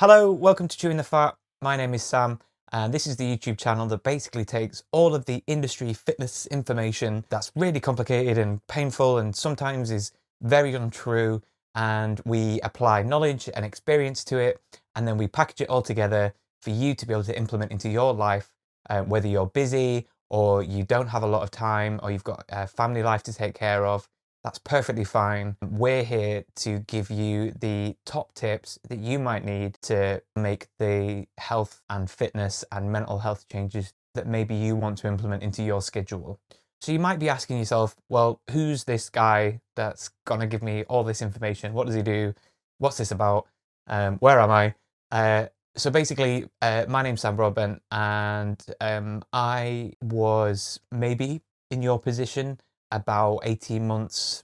Hello, welcome to Chewing the Fat. My name is Sam, and this is the YouTube channel that basically takes all of the industry fitness information that's really complicated and painful and sometimes is very untrue, and we apply knowledge and experience to it, and then we package it all together for you to be able to implement into your life, whether you're busy or you don't have a lot of time or you've got a family life to take care of. That's perfectly fine. We're here to give you the top tips that you might need to make the health and fitness and mental health changes that maybe you want to implement into your schedule. So you might be asking yourself, well, who's this guy that's gonna give me all this information? What does he do? What's this about? Where am I? So basically, my name's Sam Broadbent, and I was maybe in your position about 18 months,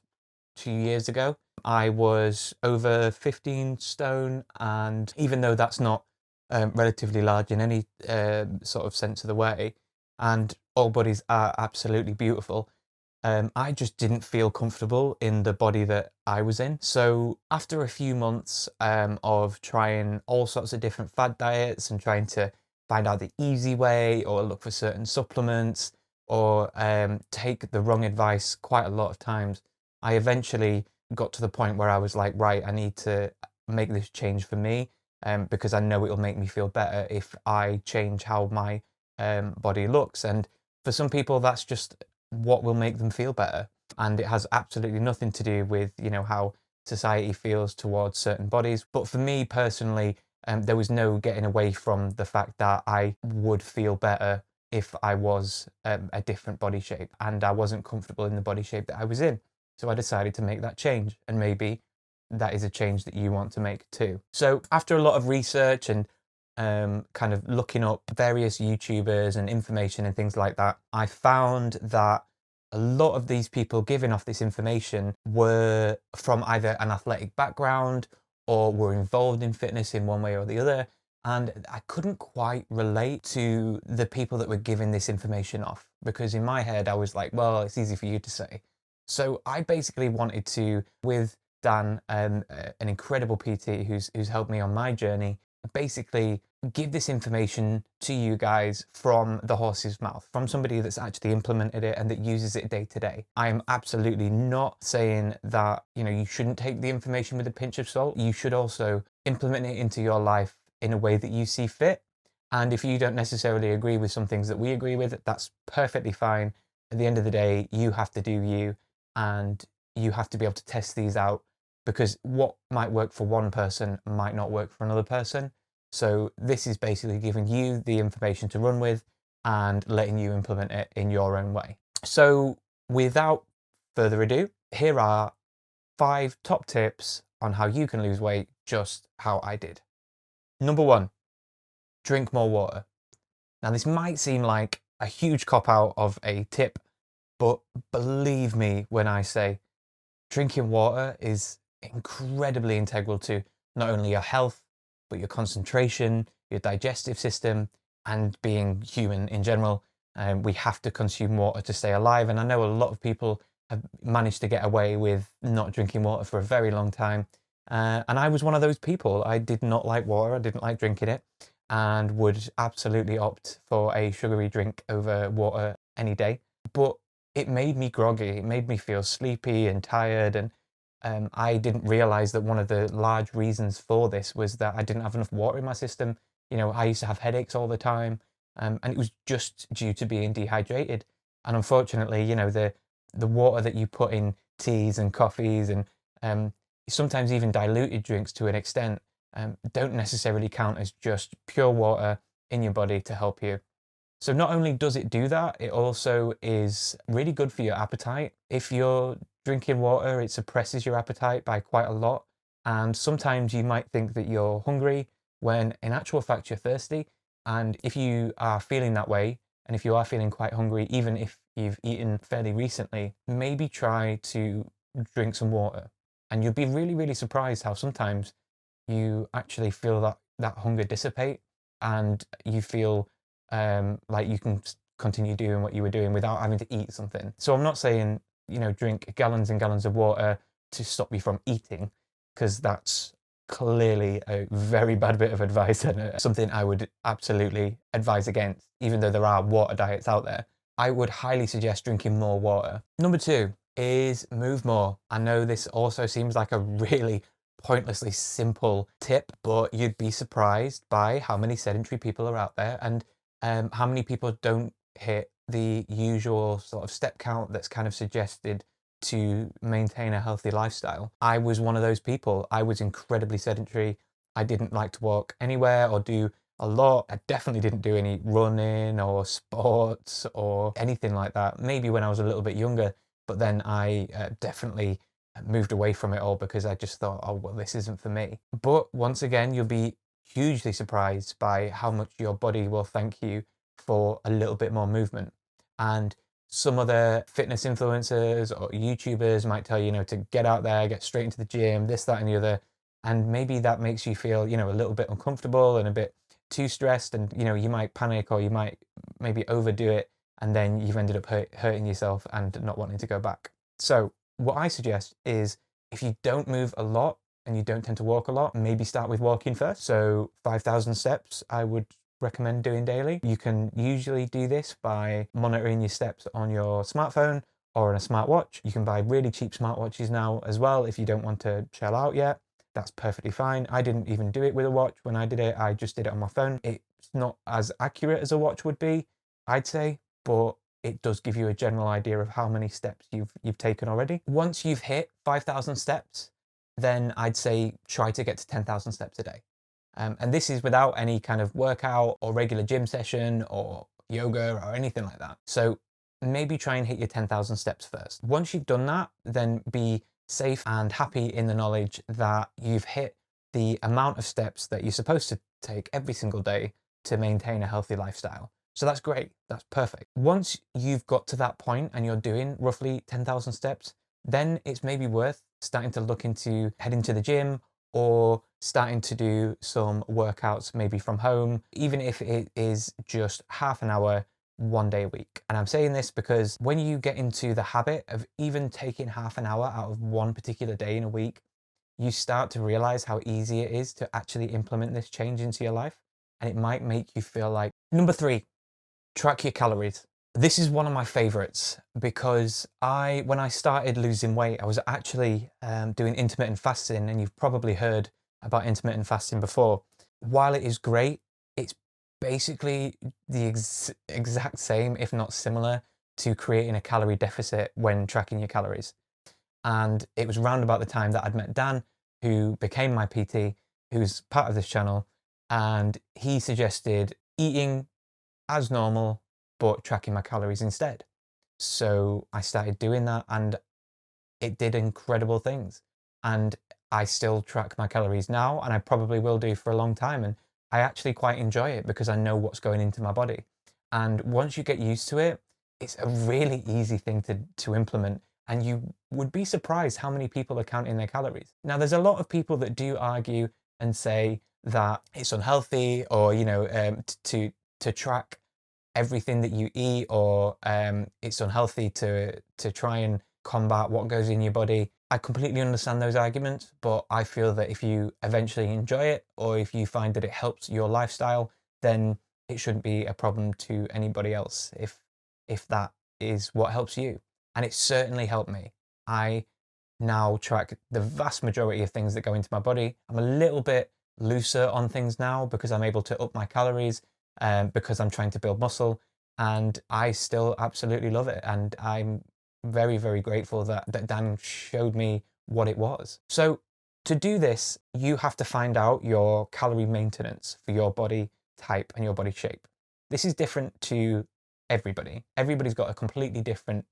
2 years ago. I was over 15 stone, and even though that's not relatively large in any sort of sense of the way, and all bodies are absolutely beautiful, I just didn't feel comfortable in the body that I was in. So after a few months of trying all sorts of different fad diets and trying to find out the easy way or look for certain supplements or take the wrong advice quite a lot of times, I eventually got to the point where I was like, right, I need to make this change for me, because I know it'll make me feel better if I change how my body looks. And for some people, that's just what will make them feel better. And it has absolutely nothing to do with, how society feels towards certain bodies. But for me personally, there was no getting away from the fact that I would feel better if I was a different body shape, and I wasn't comfortable in the body shape that I was in. So I decided to make that change, and maybe that is a change that you want to make too. So after a lot of research and kind of looking up various YouTubers and information and things like that, I found that a lot of these people giving off this information were from either an athletic background or were involved in fitness in one way or the other. And I couldn't quite relate to the people that were giving this information off, because in my head I was like, well, it's easy for you to say. So I basically wanted to, with Dan, an incredible PT who's helped me on my journey, basically give this information to you guys from the horse's mouth, from somebody that's actually implemented it and that uses it day to day. I am absolutely not saying that, you shouldn't take the information with a pinch of salt. You should also implement it into your life in a way that you see fit. And if you don't necessarily agree with some things that we agree with, that's perfectly fine. At the end of the day, you have to do you, and you have to be able to test these out, because what might work for one person might not work for another person. So this is basically giving you the information to run with and letting you implement it in your own way. So without further ado, here are 5 top tips on how you can lose weight just how I did. Number 1, drink more water. Now this might seem like a huge cop out of a tip, but believe me when I say drinking water is incredibly integral to not only your health, but your concentration, your digestive system, and being human in general. We have to consume water to stay alive. And I know a lot of people have managed to get away with not drinking water for a very long time. And I was one of those people. I did not like water. I didn't like drinking it, and would absolutely opt for a sugary drink over water any day. But it made me groggy. It made me feel sleepy and tired. And I didn't realize that one of the large reasons for this was that I didn't have enough water in my system. I used to have headaches all the time, and it was just due to being dehydrated. And unfortunately, the water that you put in teas and coffees and sometimes even diluted drinks to an extent don't necessarily count as just pure water in your body to help you. So not only does it do that, it also is really good for your appetite. If you're drinking water, it suppresses your appetite by quite a lot. And sometimes you might think that you're hungry when in actual fact you're thirsty. And if you are feeling that way, and if you are feeling quite hungry, even if you've eaten fairly recently, maybe try to drink some water. And you'll be really, really surprised how sometimes you actually feel that hunger dissipate, and you feel like you can continue doing what you were doing without having to eat something. So I'm not saying, drink gallons and gallons of water to stop you from eating, because that's clearly a very bad bit of advice and something I would absolutely advise against, even though there are water diets out there. I would highly suggest drinking more water. Number two is move more. I know this also seems like a really pointlessly simple tip, but you'd be surprised by how many sedentary people are out there, and how many people don't hit the usual sort of step count that's kind of suggested to maintain a healthy lifestyle. I was one of those people. I was incredibly sedentary. I didn't like to walk anywhere or do a lot. I definitely didn't do any running or sports or anything like that. Maybe when I was a little bit younger, but then I definitely moved away from it all because I just thought, oh, well, this isn't for me. But once again, you'll be hugely surprised by how much your body will thank you for a little bit more movement. And some other fitness influencers or YouTubers might tell you, to get out there, get straight into the gym, this, that, and the other. And maybe that makes you feel, a little bit uncomfortable and a bit too stressed. And, you might panic or you might maybe overdo it. And then you've ended up hurting yourself and not wanting to go back. So what I suggest is, if you don't move a lot and you don't tend to walk a lot, maybe start with walking first. So 5,000 steps, I would recommend doing daily. You can usually do this by monitoring your steps on your smartphone or on a smartwatch. You can buy really cheap smartwatches now as well if you don't want to shell out yet. That's perfectly fine. I didn't even do it with a watch when I did it. I just did it on my phone. It's not as accurate as a watch would be, I'd say, but it does give you a general idea of how many steps you've taken already. Once you've hit 5,000 steps, then I'd say try to get to 10,000 steps a day. And this is without any kind of workout or regular gym session or yoga or anything like that. So maybe try and hit your 10,000 steps first. Once you've done that, then be safe and happy in the knowledge that you've hit the amount of steps that you're supposed to take every single day to maintain a healthy lifestyle. So that's great. That's perfect. Once you've got to that point and you're doing roughly 10,000 steps, then it's maybe worth starting to look into heading to the gym or starting to do some workouts maybe from home, even if it is just half an hour, 1 day a week. And I'm saying this because when you get into the habit of even taking half an hour out of one particular day in a week, you start to realize how easy it is to actually implement this change into your life. And it might make you feel like. Number three, track your calories. This is one of my favorites because when I started losing weight, I was actually doing intermittent fasting, and you've probably heard about intermittent fasting before. While it is great, it's basically the exact same, if not similar, to creating a calorie deficit when tracking your calories. And it was round about the time that I'd met Dan, who became my PT, who's part of this channel, and he suggested eating as normal, but tracking my calories instead. So I started doing that and it did incredible things. And I still track my calories now, and I probably will do for a long time. And I actually quite enjoy it because I know what's going into my body. And once you get used to it, it's a really easy thing to implement. And you would be surprised how many people are counting their calories. Now, there's a lot of people that do argue and say that it's unhealthy, or, to track everything that you eat, or it's unhealthy to try and combat what goes in your body. I completely understand those arguments, but I feel that if you eventually enjoy it, or if you find that it helps your lifestyle, then it shouldn't be a problem to anybody else if that is what helps you. And it certainly helped me. I now track the vast majority of things that go into my body. I'm a little bit looser on things now because I'm able to up my calories, because I'm trying to build muscle, and I still absolutely love it. And I'm very, very grateful that Dan showed me what it was. So to do this, you have to find out your calorie maintenance for your body type and your body shape. This is different to everybody. Everybody's got a completely different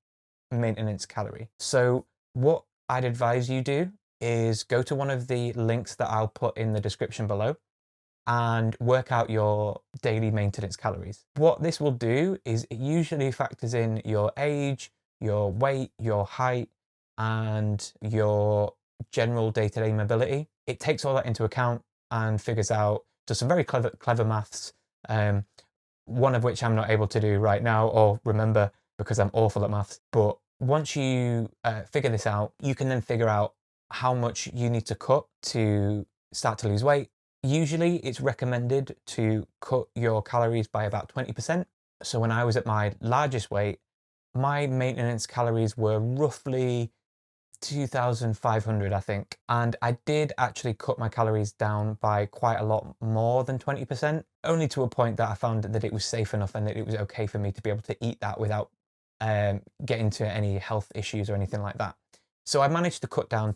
maintenance calorie. So what I'd advise you do is go to one of the links that I'll put in the description below and work out your daily maintenance calories. What this will do is it usually factors in your age, your weight, your height, and your general day-to-day mobility. It takes all that into account and figures out, does some very clever maths, one of which I'm not able to do right now or remember because I'm awful at maths. But once you figure this out, you can then figure out how much you need to cut to start to lose weight, usually it's recommended to cut your calories by about 20%. So when I was at my largest weight, my maintenance calories were roughly 2,500, I think. And I did actually cut my calories down by quite a lot more than 20%, only to a point that I found that it was safe enough and that it was okay for me to be able to eat that without getting to any health issues or anything like that. So I managed to cut down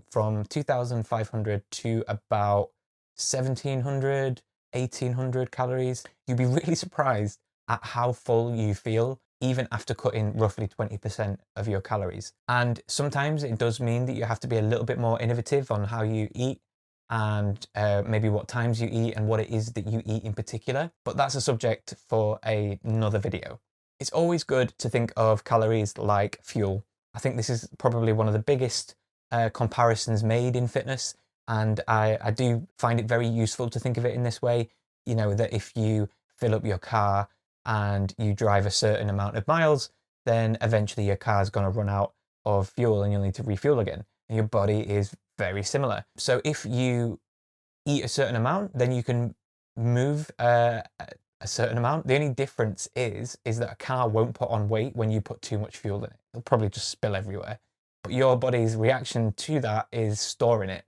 from 2,500 to about 1,700, 1,800 calories. You'd be really surprised at how full you feel even after cutting roughly 20% of your calories. And sometimes it does mean that you have to be a little bit more innovative on how you eat and maybe what times you eat and what it is that you eat in particular. But that's a subject for another video. It's always good to think of calories like fuel. I think this is probably one of the biggest comparisons made in fitness. And I do find it very useful to think of it in this way. You know, that if you fill up your car and you drive a certain amount of miles, then eventually your car's going to run out of fuel and you'll need to refuel again. And your body is very similar. So if you eat a certain amount, then you can move a certain amount. The only difference is that a car won't put on weight when you put too much fuel in it. It'll probably just spill everywhere. But your body's reaction to that is storing it.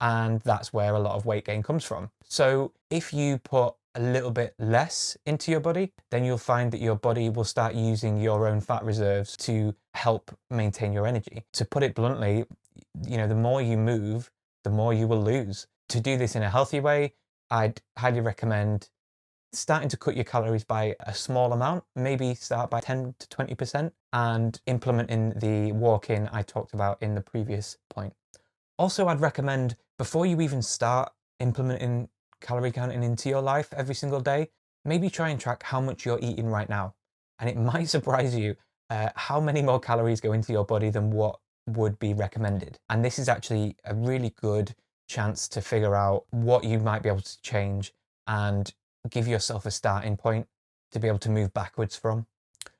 And that's where a lot of weight gain comes from. So if you put a little bit less into your body, then you'll find that your body will start using your own fat reserves to help maintain your energy. To put it bluntly, you know, the more you move, the more you will lose. To do this in a healthy way, I'd highly recommend starting to cut your calories by a small amount, maybe start by 10 to 20%, and implementing the walk-in I talked about in the previous point. Also, I'd recommend before you even start implementing calorie counting into your life every single day, maybe try and track how much you're eating right now. And it might surprise you how many more calories go into your body than what would be recommended. And this is actually a really good chance to figure out what you might be able to change and give yourself a starting point to be able to move backwards from.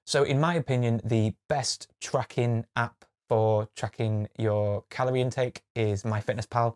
So in my opinion, the best tracking app for tracking your calorie intake is MyFitnessPal.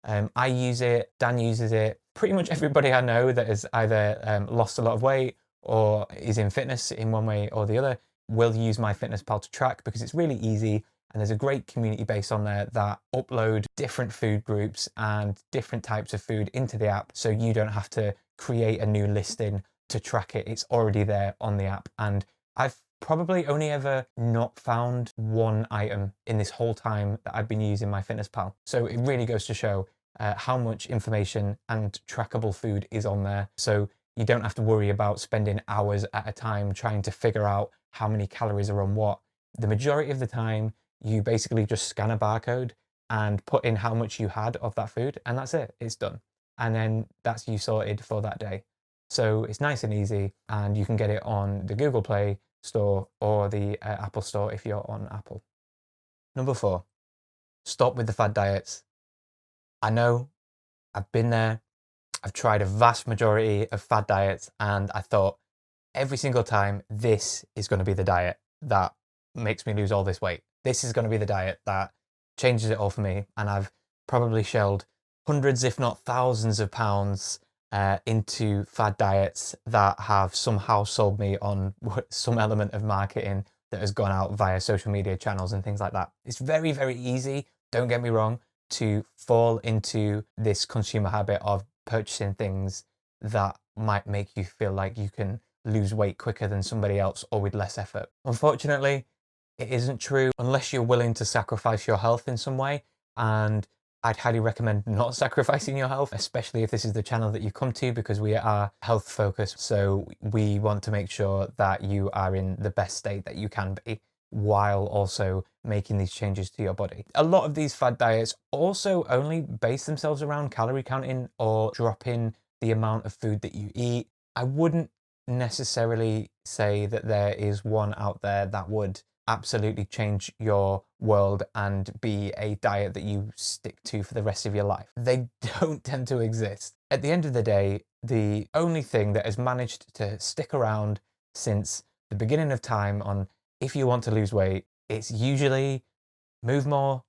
I use it, Dan uses it. Pretty much everybody I know that has either lost a lot of weight or is in fitness in one way or the other will use MyFitnessPal to track because it's really easy and there's a great community base on there that upload different food groups and different types of food into the app so you don't have to create a new listing to track it. It's already there on the app. And I've probably only ever not found one item in this whole time that I've been using MyFitnessPal. So it really goes to show how much information and trackable food is on there. So you don't have to worry about spending hours at a time trying to figure out how many calories are on what. The majority of the time, you basically just scan a barcode and put in how much you had of that food, and that's it, it's done. And then that's you sorted for that day. So it's nice and easy, and you can get it on the Google Play Store or the Apple Store if you're on Apple. Number 4, stop with the fad diets. I know, I've been there. I've tried a vast majority of fad diets, and I thought every single time, this is going to be the diet that makes me lose all this weight. This is going to be the diet that changes it all for me. And I've probably shelled hundreds, if not thousands of pounds into fad diets that have somehow sold me on some element of marketing that has gone out via social media channels and things like that. It's very, very easy, don't get me wrong, to fall into this consumer habit of purchasing things that might make you feel like you can lose weight quicker than somebody else or with less effort. Unfortunately, it isn't true unless you're willing to sacrifice your health in some way. And I'd highly recommend not sacrificing your health, especially if this is the channel that you come to, because we are health focused. So we want to make sure that you are in the best state that you can be while also making these changes to your body. A lot of these fad diets also only base themselves around calorie counting or dropping the amount of food that you eat. I wouldn't necessarily say that there is one out there that would absolutely change your world and be a diet that you stick to for the rest of your life. They don't tend to exist. At the end of the day, the only thing that has managed to stick around since the beginning of time on if you want to lose weight, it's usually move more,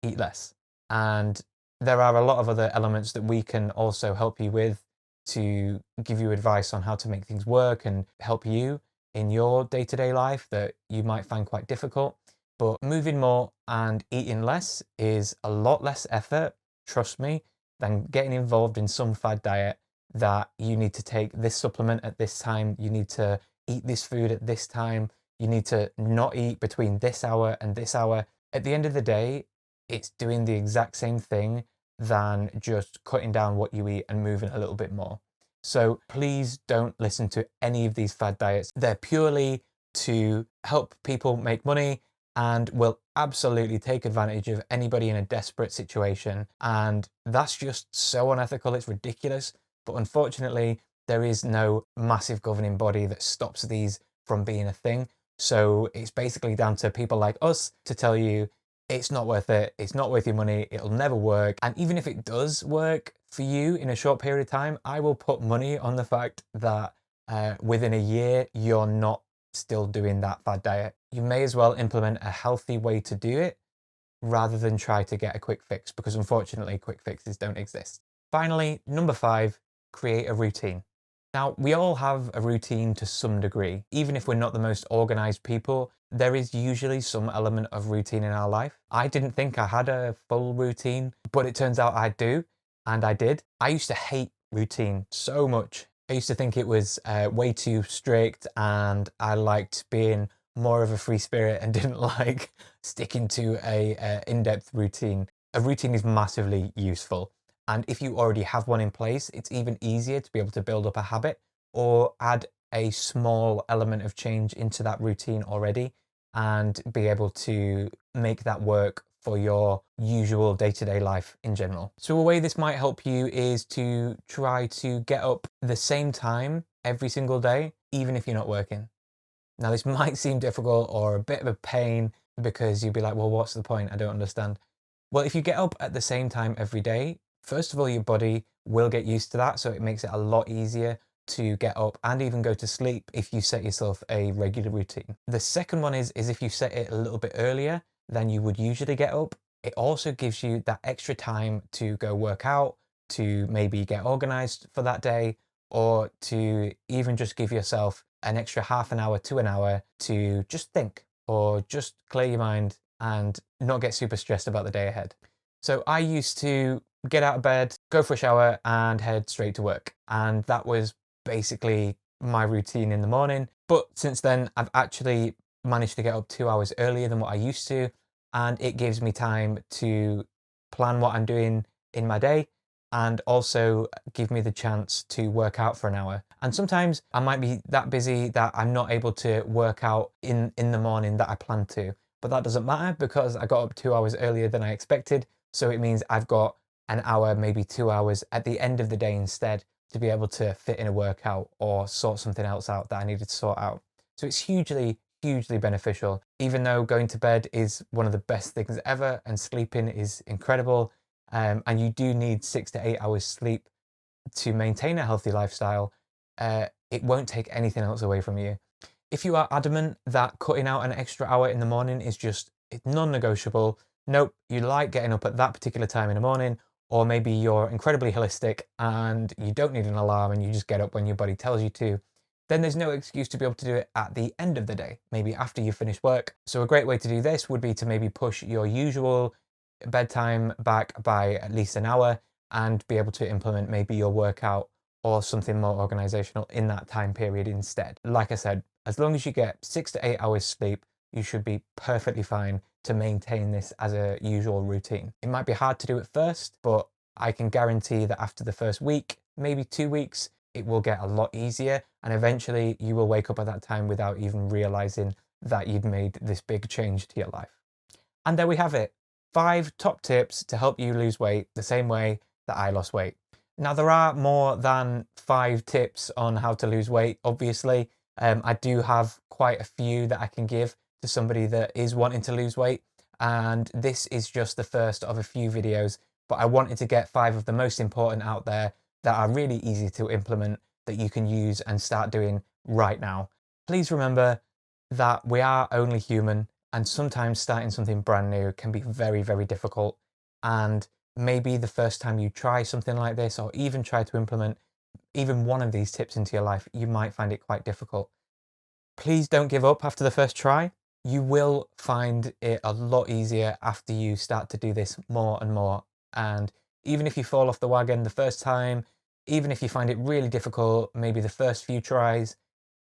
eat less. And There are a lot of other elements that we can also help you with to give you advice on how to make things work and help you in your day-to-day life that you might find quite difficult. But moving more and eating less is a lot less effort, trust me, than getting involved in some fad diet that you need to take this supplement at this time, you need to eat this food at this time, you need to not eat between this hour and this hour. At the end of the day, it's doing the exact same thing than just cutting down what you eat and moving a little bit more. So please don't listen to any of these fad diets. They're purely to help people make money and will absolutely take advantage of anybody in a desperate situation. And that's just so unethical, it's ridiculous. But unfortunately, there is no massive governing body that stops these from being a thing. So it's basically down to people like us to tell you it's not worth it, it's not worth your money, it'll never work. And even if it does work for you in a short period of time, I will put money on the fact that within a year, you're not still doing that fad diet. You may as well implement a healthy way to do it rather than try to get a quick fix, because unfortunately, quick fixes don't exist. Finally, number 5, create a routine. Now, we all have a routine to some degree. Even if we're not the most organized people, there is usually some element of routine in our life. I didn't think I had a full routine, but it turns out I do, and I did. I used to hate routine so much. I used to think it was way too strict, and I liked being more of a free spirit and didn't like sticking to a in-depth routine. A routine is massively useful. And if you already have one in place, it's even easier to be able to build up a habit or add a small element of change into that routine already and be able to make that work for your usual day-to-day life in general. So a way this might help you is to try to get up the same time every single day, even if you're not working. Now, this might seem difficult or a bit of a pain because you'd be like, well, what's the point? I don't understand. Well, if you get up at the same time every day, first of all, your body will get used to that. So it makes it a lot easier to get up and even go to sleep if you set yourself a regular routine. The second one is if you set it a little bit earlier than you would usually get up, it also gives you that extra time to go work out, to maybe get organized for that day, or to even just give yourself an extra half an hour to an hour to just think or just clear your mind and not get super stressed about the day ahead. So I used to get out of bed, go for a shower and head straight to work. And that was basically my routine in the morning. But since then, I've actually managed to get up 2 hours earlier than what I used to. And it gives me time to plan what I'm doing in my day and also give me the chance to work out for an hour. And sometimes I might be that busy that I'm not able to work out in the morning that I planned to. But that doesn't matter because I got up 2 hours earlier than I expected. So it means I've got an hour, maybe 2 hours at the end of the day instead to be able to fit in a workout or sort something else out that I needed to sort out. So it's hugely, hugely beneficial. Even though going to bed is one of the best things ever and sleeping is incredible, and you do need 6 to 8 hours sleep to maintain a healthy lifestyle, it won't take anything else away from you. If you are adamant that cutting out an extra hour in the morning is just it's non-negotiable, nope, you like getting up at that particular time in the morning, or maybe you're incredibly holistic and you don't need an alarm and you just get up when your body tells you to, then there's no excuse to be able to do it at the end of the day, maybe after you finish work. So a great way to do this would be to maybe push your usual bedtime back by at least an hour and be able to implement maybe your workout or something more organizational in that time period instead. Like I said, as long as you get 6 to 8 hours sleep, you should be perfectly fine to maintain this as a usual routine. It might be hard to do at first, but I can guarantee that after the first week, maybe 2 weeks, it will get a lot easier. And eventually you will wake up at that time without even realizing that you'd made this big change to your life. And there we have it. 5 top tips to help you lose weight the same way that I lost weight. Now, there are more than 5 tips on how to lose weight, obviously. I do have quite a few that I can give to somebody that is wanting to lose weight. And this is just the first of a few videos, but I wanted to get 5 of the most important out there that are really easy to implement that you can use and start doing right now. Please remember that we are only human and sometimes starting something brand new can be very, very difficult. And maybe the first time you try something like this, or even try to implement even one of these tips into your life, you might find it quite difficult. Please don't give up after the first try. You will find it a lot easier after you start to do this more and more. And even if you fall off the wagon the first time, even if you find it really difficult, maybe the first few tries,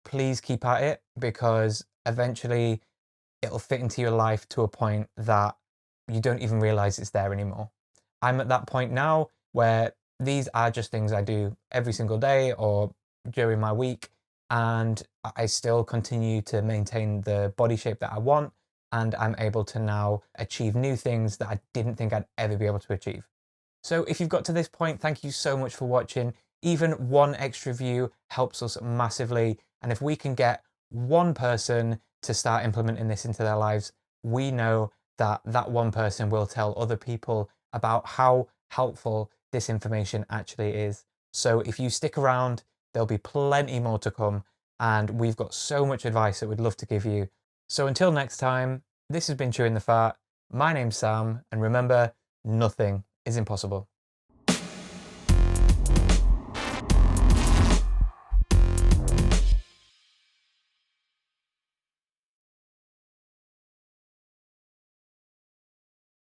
please keep at it, because eventually it'll fit into your life to a point that you don't even realize it's there anymore. I'm at that point now where these are just things I do every single day or during my week, and I still continue to maintain the body shape that I want, and I'm able to now achieve new things that I didn't think I'd ever be able to achieve. So if you've got to this point, thank you so much for watching. Even one extra view helps us massively. And if we can get one person to start implementing this into their lives, we know that that one person will tell other people about how helpful this information actually is. So if you stick around, there'll be plenty more to come. And we've got so much advice that we'd love to give you. So until next time, this has been Chewing the Fat. My name's Sam, and remember, nothing is impossible.